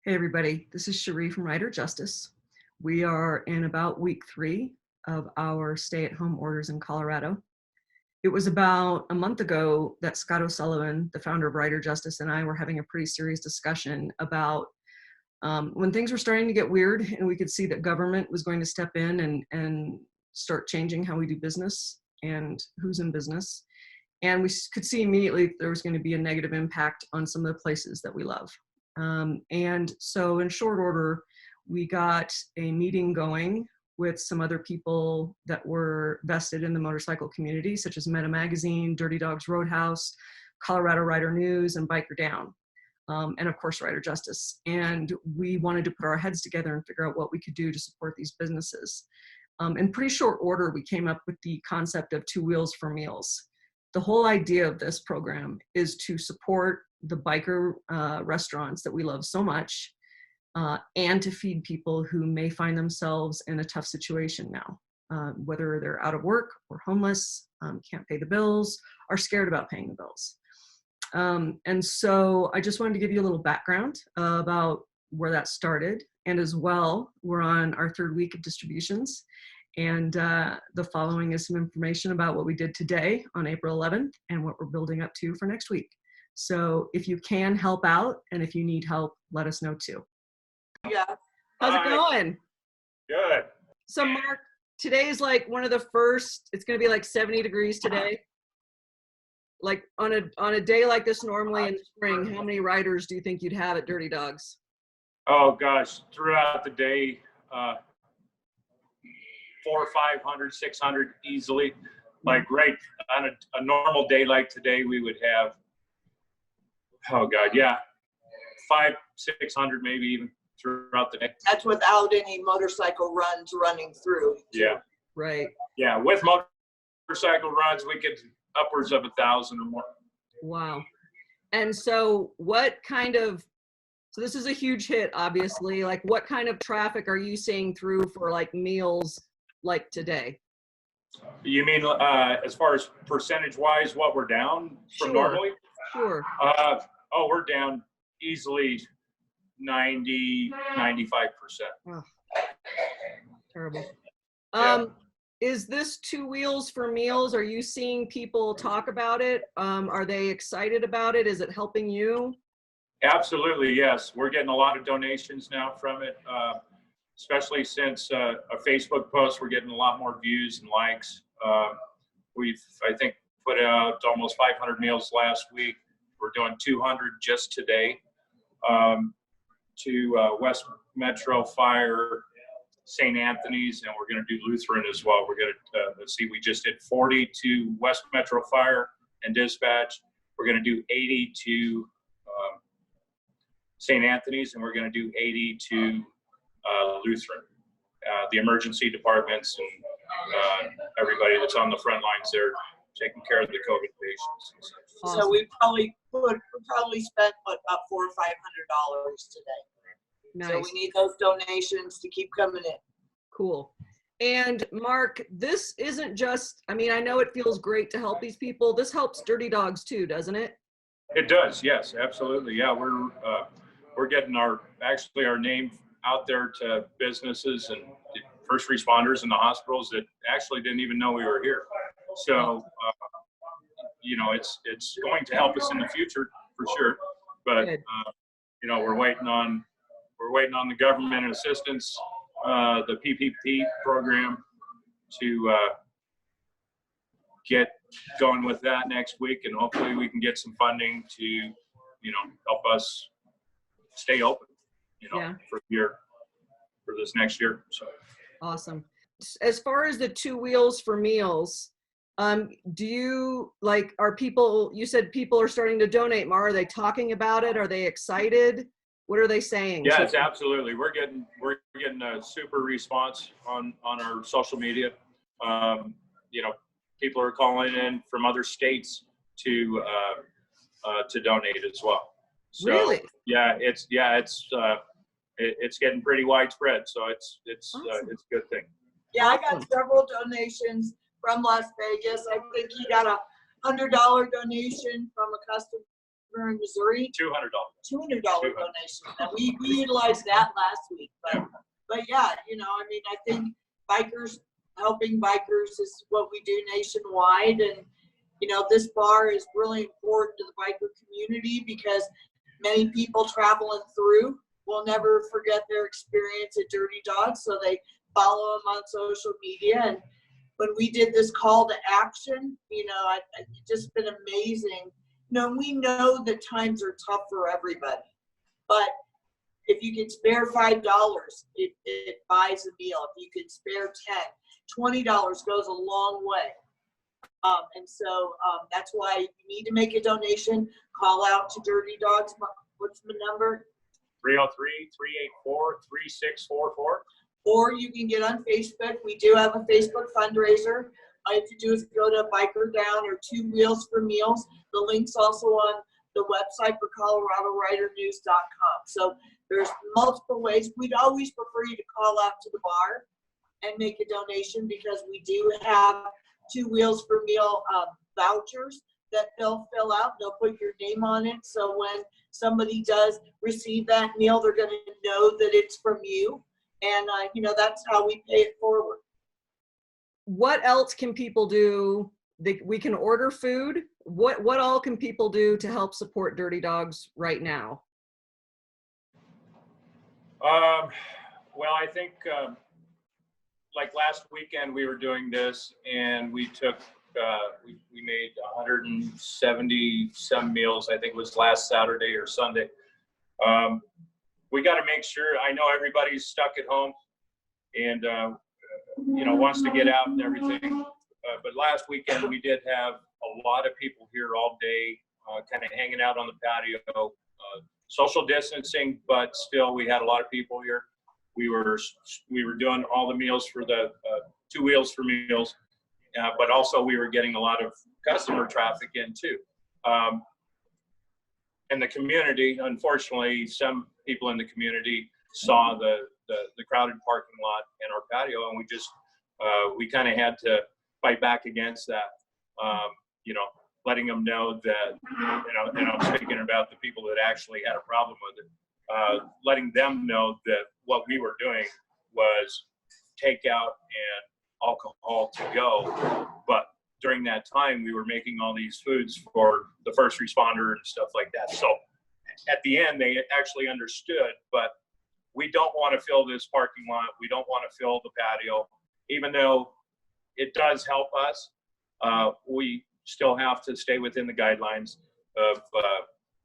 Hey everybody, this is Cherie from Rider Justice. We are in about week 3 of our stay-at-home orders in Colorado. It was about a month ago that Scott O'Sullivan, the founder of Rider Justice, and I were having a pretty serious discussion about when things were starting to get weird and we could see that government was going to step in and start changing how we do business and who's in business. And we could see immediately there was going to be a negative impact on some of the places that we love. And so in short order, we got a meeting going with some other people that were vested in the motorcycle community, such as Meta Magazine, Dirty Dogs Roadhouse, Colorado Rider News, and Biker Down, and of course, Rider Justice. And we wanted to put our heads together and figure out what we could do to support these businesses. In pretty short order, we came up with the concept of 2 wheels for meals. The whole idea of this program is to support the biker restaurants that we love so much, and to feed people who may find themselves in a tough situation now, whether they're out of work or homeless, can't pay the bills, are scared about paying the bills. And so I just wanted to give you a little background about where that started. And as well, we're on our 3rd week of distributions. And the following is some information about what we did today on April 11th and what we're building up to for next week. So if you can help out and if you need help, let us know too. Yeah. How's it going? Good. So Mark, today is like one of the first, it's going to be like 70 degrees today. Like on a day like this normally in the spring, how many riders do you think you'd have at Dirty Dogs? Oh gosh, throughout the day, 400, 500, 600 easily. Like right on a normal day like today, we would have, oh God, yeah, 500, 600 maybe even throughout the day. That's without any motorcycle runs running through. Yeah. Right. Yeah, with motorcycle runs, we get upwards of 1,000 or more. Wow. And so what kind of, so this is a huge hit, obviously, like what kind of traffic are you seeing through for like meals like today? You mean as far as percentage wise, what we're down from Sure. normally? Sure. Oh, we're down easily 90, 95%. Oh, terrible. Yeah. Is this 2 wheels for meals? Are you seeing people talk about it? Are they excited about it? Is it helping you? Absolutely, yes. We're getting a lot of donations now from it, especially since a Facebook post, we're getting a lot more views and likes. We've, I think, put out almost 500 meals last week. We're doing 200 just today to West Metro Fire, St. Anthony's, and we're going to do Lutheran as well. We're going to, let's see, we just did 40 to West Metro Fire and Dispatch. We're going to do 80 to St. Anthony's, and we're going to do 80 to Lutheran. The emergency departments and everybody that's on the front lines there taking care of the COVID patients. Awesome. So we probably spent what, about $400 or $500 today. Nice. So we need those donations to keep coming in. Cool. And Mark, this isn't just, I mean, I know it feels great to help these people. This helps Dirty Dogs too, doesn't it? It does, yes, absolutely. Yeah, we're getting our name out there to businesses and first responders in the hospitals that actually didn't even know we were here. So, you know, it's going to help us in the future for sure. But you know, we're waiting on the government assistance, the PPP program, to get going with that next week, and hopefully we can get some funding to, you know, help us stay open, you know, for this next year. So awesome. As far as the 2 wheels for meals, do you like, are people, you said people are starting to donate more, are they talking about it? Are they excited? What are they saying? Yes, absolutely. We're getting a super response on our social media. You know, people are calling in from other states to donate as well. So, really? Yeah, it's getting pretty widespread. So it's Awesome. It's a good thing. Yeah, I got several donations from Las Vegas. I think he got $100 donation from a customer we're in Missouri, $200. $200 donation. And we utilized that last week. But yeah, you know, I mean, I think bikers, helping bikers is what we do nationwide. And, you know, this bar is really important to the biker community because many people traveling through will never forget their experience at Dirty Dogs. So they follow them on social media. And when we did this call to action, you know, it's just been amazing. You know, we know that times are tough for everybody, but if you can spare $5, it buys a meal. If you can spare $10, $20 goes a long way. And so that's why you need to make a donation. Call out to Dirty Dogs. What's the number? 303-384-3644. Or you can get on Facebook. We do have a Facebook fundraiser. All you have to do is go to Biker Down or Two Wheels for Meals. The link's also on the website for ColoradoWriterNews.com. So there's multiple ways. We'd always prefer you to call out to the bar and make a donation because we do have Two Wheels for Meal vouchers that they'll fill out. They'll put your name on it. So when somebody does receive that meal, they're going to know that it's from you. And, you know, that's how we pay it forward. What else can people do? We can order food. What all can people do to help support Dirty Dogs right now? Well, I think like last weekend we were doing this and we took, we made 170 some meals. I think it was last Saturday or Sunday. We got to make sure, I know everybody's stuck at home and, you know, wants to get out and everything. But last weekend we did have a lot of people here all day, kind of hanging out on the patio, social distancing, but still we had a lot of people here. We were doing all the meals for the Two Wheels for Meals, but also we were getting a lot of customer traffic in too. And the community, unfortunately, some people in the community saw the crowded parking lot and our patio, and we kind of had to fight back against that. You know, letting them know that, you know, and I'm speaking about the people that actually had a problem with it, letting them know that what we were doing was takeout and alcohol to go. But during that time, we were making all these foods for the first responder and stuff like that. So at the end, they actually understood, but we don't want to fill this parking lot. We don't want to fill the patio, even though it does help us. We still have to stay within the guidelines of,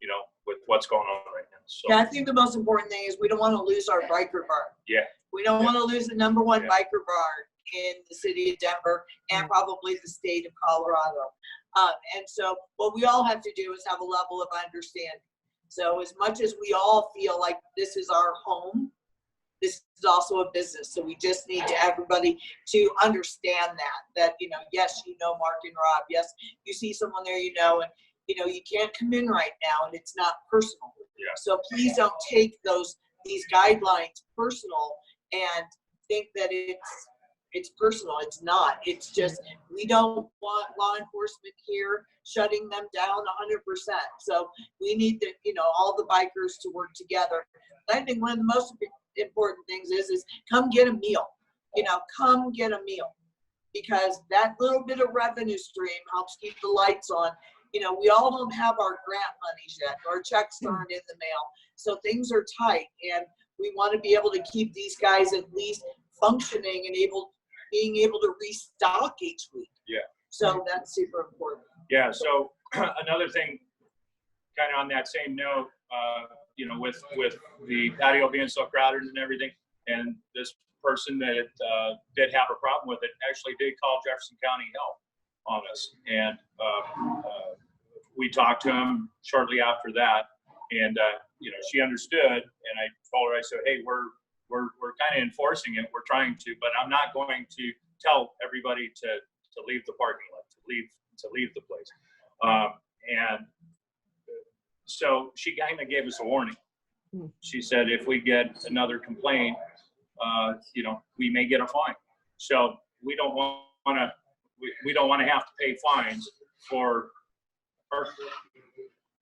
you know, with what's going on right now. So, Yeah, I think the most important thing is we don't want to lose our biker bar. yeah. We don't want to lose the #1 Yeah. biker bar in the city of Denver and probably the state of Colorado. And so what we all have to do is have a level of understanding. So as much as we all feel like this is our home, this is also a business. So we just need to everybody to understand that, you know, yes, you know Mark and Rob. Yes, you see someone there, you know, and, you know, you can't come in right now and it's not personal. Yeah. So please don't take these guidelines personal and think that it's personal. It's not. It's just, we don't want law enforcement here shutting them down 100%. So we need the, you know, all the bikers to work together. I think one of the most important things is come get a meal. You know, come get a meal, because that little bit of revenue stream helps keep the lights on. You know, we all don't have our grant monies yet. Our checks aren't in the mail. So things are tight, and we want to be able to keep these guys at least functioning and being able to restock each week. Yeah. So that's super important. Yeah. So another thing, kind of on that same note, you know, with the patio being so crowded and everything, and this person that did have a problem with it actually did call Jefferson County Health on us, and we talked to him shortly after that, and you know, she understood, and I told her, I said, hey, we're kind of enforcing it, we're trying to, but I'm not going to tell everybody to leave the parking lot, to leave the place, and so she kind of gave us a warning. She said, if we get another complaint, you know, we may get a fine. So we don't want to have to pay fines for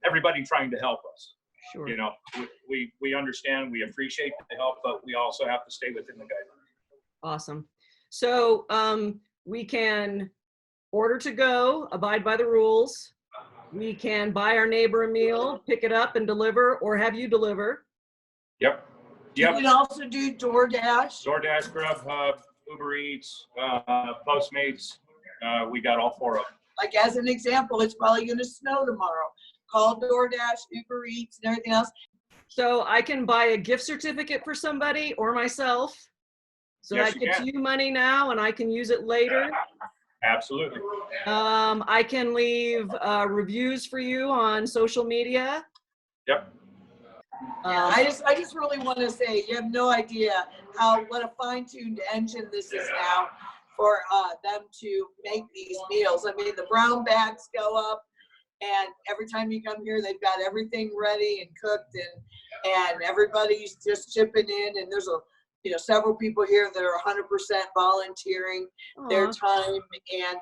everybody trying to help us. Sure. You know, we understand, we appreciate the help, but we also have to stay within the guidelines. Awesome. So we can order to go, abide by the rules. We can buy our neighbor a meal, pick it up and deliver, or have you deliver. Yep. You can also do DoorDash. DoorDash, Grubhub, Uber Eats, Postmates. We got all 4 of them. Like as an example, it's probably going to snow tomorrow. Call DoorDash, Uber Eats, and everything else. So I can buy a gift certificate for somebody or myself. So Yes, that you gives can. you money now and I can use it later. Absolutely. I can leave reviews for you on social media. Yep. I just really want to say, you have no idea what a fine-tuned engine this is now for them to make these meals. I mean, the brown bags go up, and every time you come here, they've got everything ready and cooked, and everybody's just chipping in. And there's several people here that are 100% volunteering their time and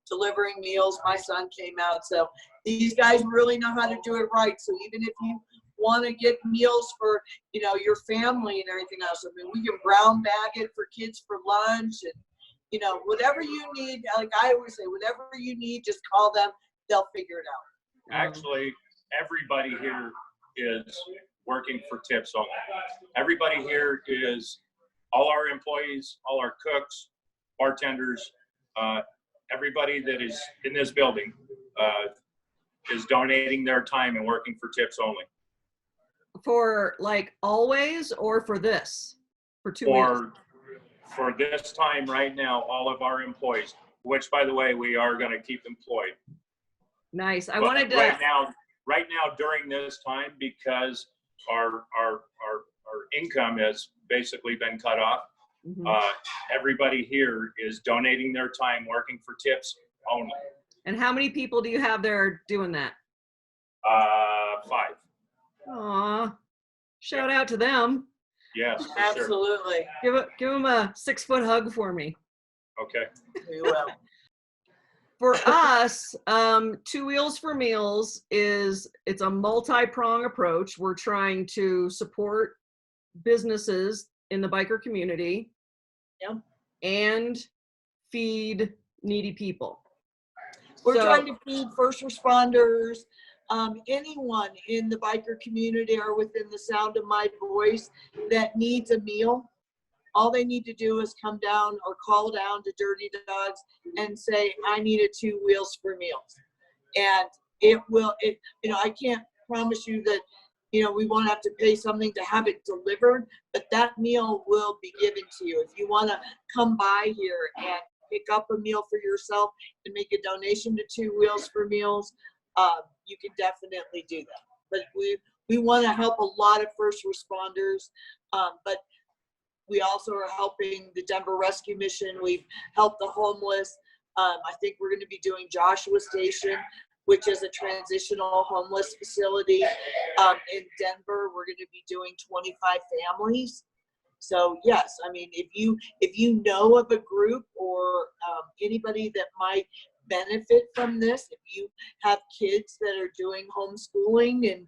delivering meals. My son came out, so these guys really know how to do it right. So even if you want to get meals for your family and everything else, I mean, we can brown bag it for kids for lunch, and whatever you need. Like I always say, whatever you need, just call them, they'll figure it out. Actually, everybody here is working for tips only. Everybody here is, all our employees, all our cooks, bartenders, everybody that is in this building is donating their time and working for tips only. For like always, or for this? For 2 weeks? For this time right now, all of our employees, which by the way, we are going to keep employed. Nice. I But wanted to. Right now during this time, because our income has basically been cut off, everybody here is donating their time working for tips only. And how many people do you have there doing that? 5. Aw, shout out to them. Yes, for Absolutely. Give them a 6-foot hug for me. Sure. Okay. We will. For us, 2 Wheels for Meals it's a multi-prong approach. We're trying to support businesses in the biker community. Yep. And feed needy people. We're trying to feed first responders, anyone in the biker community or within the sound of my voice that needs a meal. All they need to do is come down or call down to Dirty Dogs and say, I need a 2 Wheels for Meals. And I can't promise you that, we won't have to pay something to have it delivered, but that meal will be given to you. If you want to come by here and pick up a meal for yourself and make a donation to 2 Wheels for Meals, you can definitely do that. But we want to help a lot of first responders, but we also are helping the Denver Rescue Mission. We've helped the homeless. I think we're going to be doing Joshua Station, which is a transitional homeless facility in Denver. We're going to be doing 25 families. So yes, I mean, if you know of a group or anybody that might benefit from this, if you have kids that are doing homeschooling and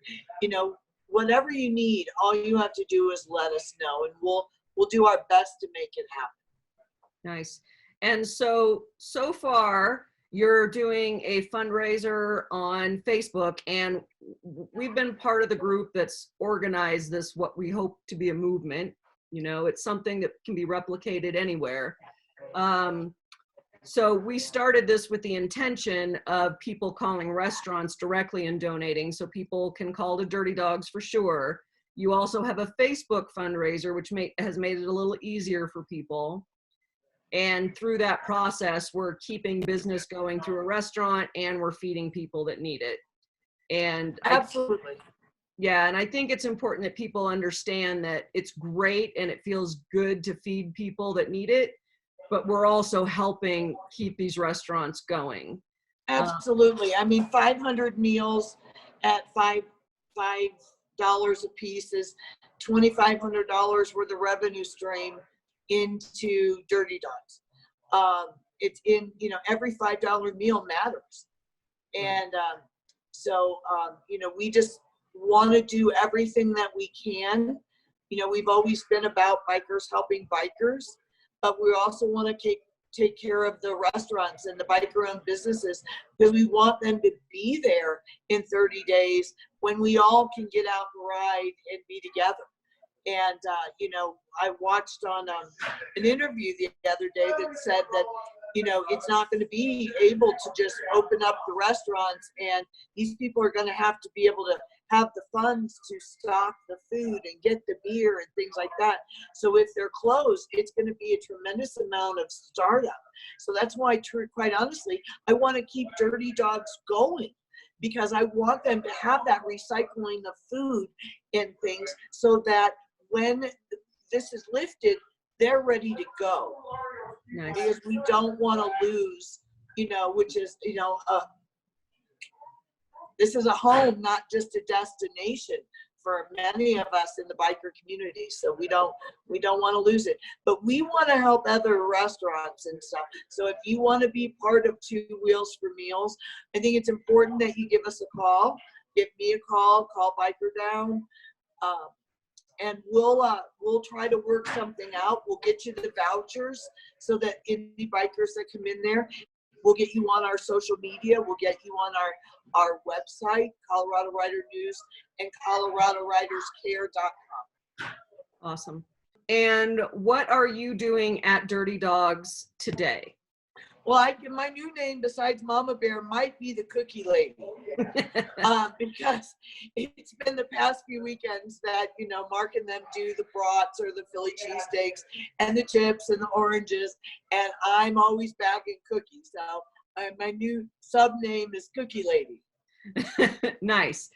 whatever you need, all you have to do is let us know, and we'll do our best to make it happen. Nice. And so far you're doing a fundraiser on Facebook, and we've been part of the group that's organized this, what we hope to be a movement. It's something that can be replicated anywhere. So we started this with the intention of people calling restaurants directly and donating, so people can call to Dirty Dogs for sure. You also have a Facebook fundraiser, which has made it a little easier for people. And through that process, we're keeping business going through a restaurant, and we're feeding people that need it. And absolutely. And I think it's important that people understand that it's great and it feels good to feed people that need it, but we're also helping keep these restaurants going. Absolutely. I mean, 500 meals at $5 a piece is $2,500 worth of revenue stream into Dirty Dogs. It's in, every $5 meal matters. And So, we just want to do everything that we can. We've always been about bikers helping bikers, but we also want to take care of the restaurants and the biker-owned businesses, because we want them to be there in 30 days when we all can get out and ride and be together. And, I watched on an interview the other day that said that, it's not going to be able to just open up the restaurants, and these people are going to have to be able to have the funds to stock the food and get the beer and things like that. So if they're closed, it's going to be a tremendous amount of startup. So that's why, quite honestly, I want to keep Dirty Dogs going, because I want them to have that recycling of food and things, so that when this is lifted, they're ready to go. Nice. Because we don't want to lose, which is, this is a home, not just a destination for many of us in the biker community. So we don't want to lose it, but we want to help other restaurants and stuff. So if you want to be part of Two Wheels for Meals, I think it's important that you give us a call. Give me a call Biker Down. And we'll try to work something out. We'll get you the vouchers so that any bikers that come in there, we'll get you on our social media. We'll get you on our website, Colorado Rider News and ColoradoRidersCare.com. Awesome. And what are you doing at Dirty Dogs today? Well, my new name besides Mama Bear might be the Cookie Lady, because it's been the past few weekends that, Mark and them do the brats or the Philly cheesesteaks and the chips and the oranges, and I'm always bagging cookies. So my new sub name is Cookie Lady. Nice.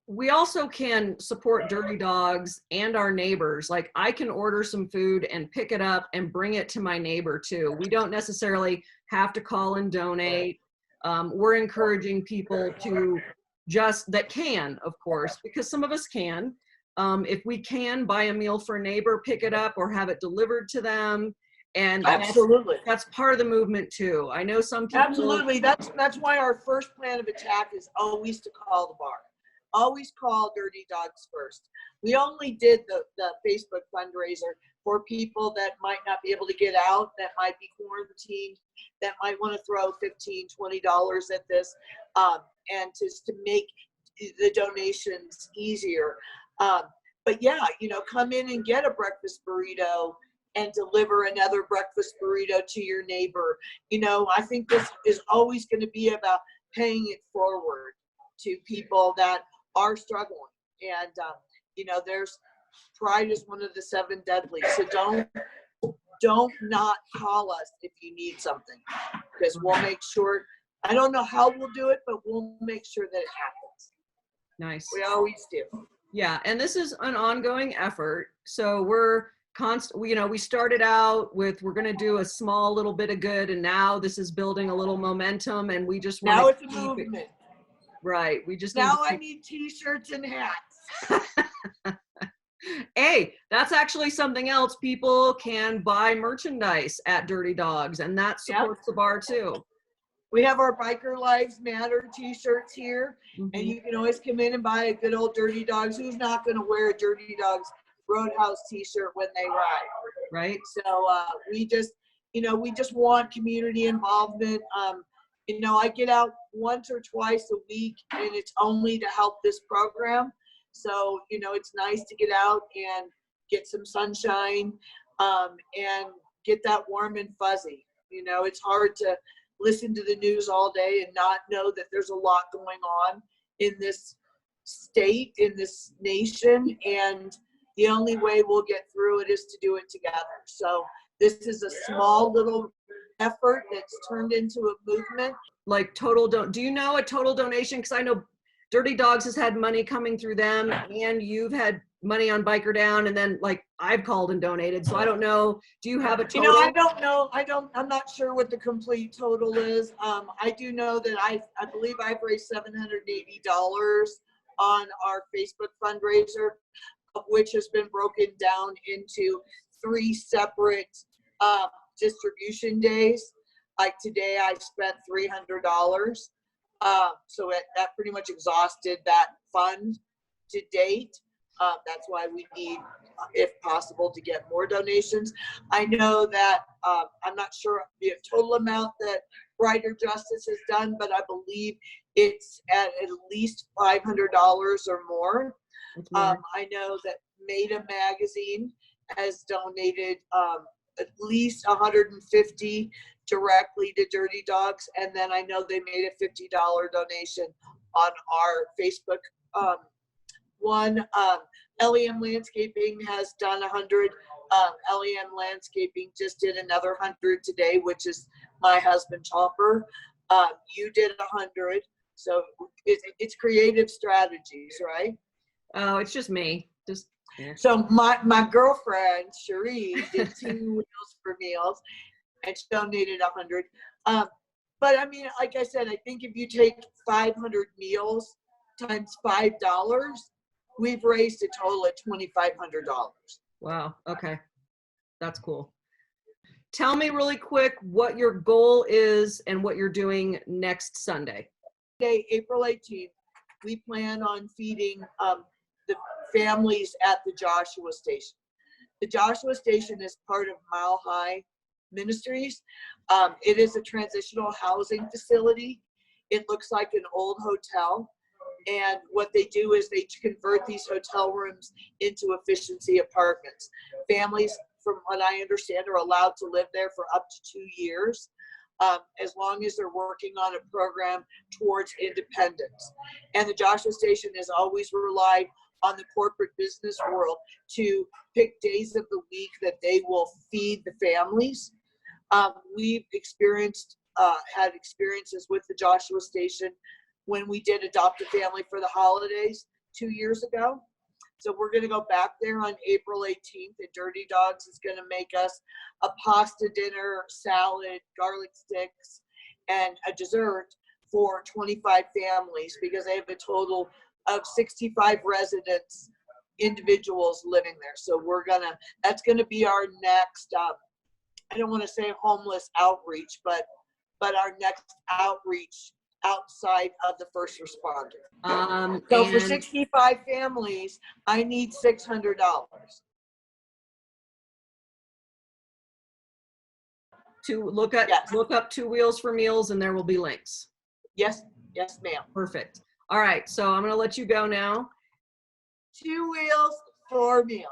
We also can support Dirty Dogs and our neighbors. Like, I can order some food and pick it up and bring it to my neighbor too. We don't necessarily have to call and donate. We're encouraging people to that can, of course, because some of us can. If we can buy a meal for a neighbor, pick it up or have it delivered to them. And absolutely, that's part of the movement too. I know some people. Absolutely. That's why our first plan of attack is always to call the bar. Always call Dirty Dogs first. We only did the Facebook fundraiser for people that might not be able to get out, that might be quarantined, that might want to throw $15, $20 at this, and just to make the donations easier. But yeah, come in and get a breakfast burrito and deliver another breakfast burrito to your neighbor. I think this is always going to be about paying it forward to people that are struggling. And, there's pride is one of the 7 deadlies. So don't not call us if you need something, because we'll make sure, I don't know how we'll do it, but we'll make sure that it happens. Nice. We always do. Yeah. And this is an ongoing effort. So we're we started out with, we're going to do a small little bit of good. And now this is building a little momentum, and we just want now it's a movement. Right. We just I need t-shirts and hats. Hey, that's actually something else. People can buy merchandise at Dirty Dogs, and that supports the bar too. We have our Biker Lives Matter t-shirts here, and you can always come in and buy a good old Dirty Dogs. Who's not going to wear a Dirty Dogs Roadhouse t-shirt when they ride? Right. So we just want community involvement. I get out once or twice a week, and it's only to help this program. So, it's nice to get out and get some sunshine, and get that warm and fuzzy. It's hard to listen to the news all day and not know that there's a lot going on in this state, in this nation. And the only way we'll get through it is to do it together. So this is a small little effort that's turned into a movement. Like do you know a total donation? Because I know Dirty Dogs has had money coming through them, and you've had money on Biker Down, and then I've called and donated. So I don't know. Do you have a total? I don't know. I'm not sure what the complete total is. I do know that I believe I've raised $780 on our Facebook fundraiser, of which has been broken down into 3 separate distribution days. Like today, I spent $300. So that pretty much exhausted that fund to date. That's why we need, if possible, to get more donations. I know that I'm not sure the total amount that Brighter Justice has done, but I believe it's at least $500 or more. I know that Meta Magazine has donated at least 150 directly to Dirty Dogs, and then I know they made a $50 donation on our Facebook one. LEM Landscaping has done 100. LEM Landscaping just did another 100 today, which is my husband Chopper. You did 100, so it's creative strategies, right? Oh, it's just me. Just yeah. So my girlfriend Cherie did 2 Wheels for Meals, and she donated 100. But I mean, like I said, I think if you take 500 meals times $5, we've raised a total of $2,500. Wow. Okay. That's cool. Tell me really quick what your goal is and what you're doing next Sunday. Today, April 18th, we plan on feeding the families at the Joshua Station. The Joshua Station is part of Mile High Ministries. It is a transitional housing facility. It looks like an old hotel. And what they do is they convert these hotel rooms into efficiency apartments. Families, from what I understand, are allowed to live there for up to 2 years, as long as they're working on a program towards independence. And the Joshua Station has always relied on the corporate business world to pick days of the week that they will feed the families. We've had experiences with the Joshua Station when we did adopt a family for the holidays 2 years ago. So we're going to go back there on April 18th, and Dirty Dogs is going to make us a pasta dinner, salad, garlic sticks, and a dessert for 25 families, because they have a total of 65 residents, individuals living there. So that's going to be our next, I don't want to say homeless outreach, but our next outreach outside of the first responder. So for 65 families, I need $600. To look up 2 Wheels for Meals, and there will be links. Yes, ma'am. Perfect. All right, so I'm going to let you go now. 2 Wheels for Meals.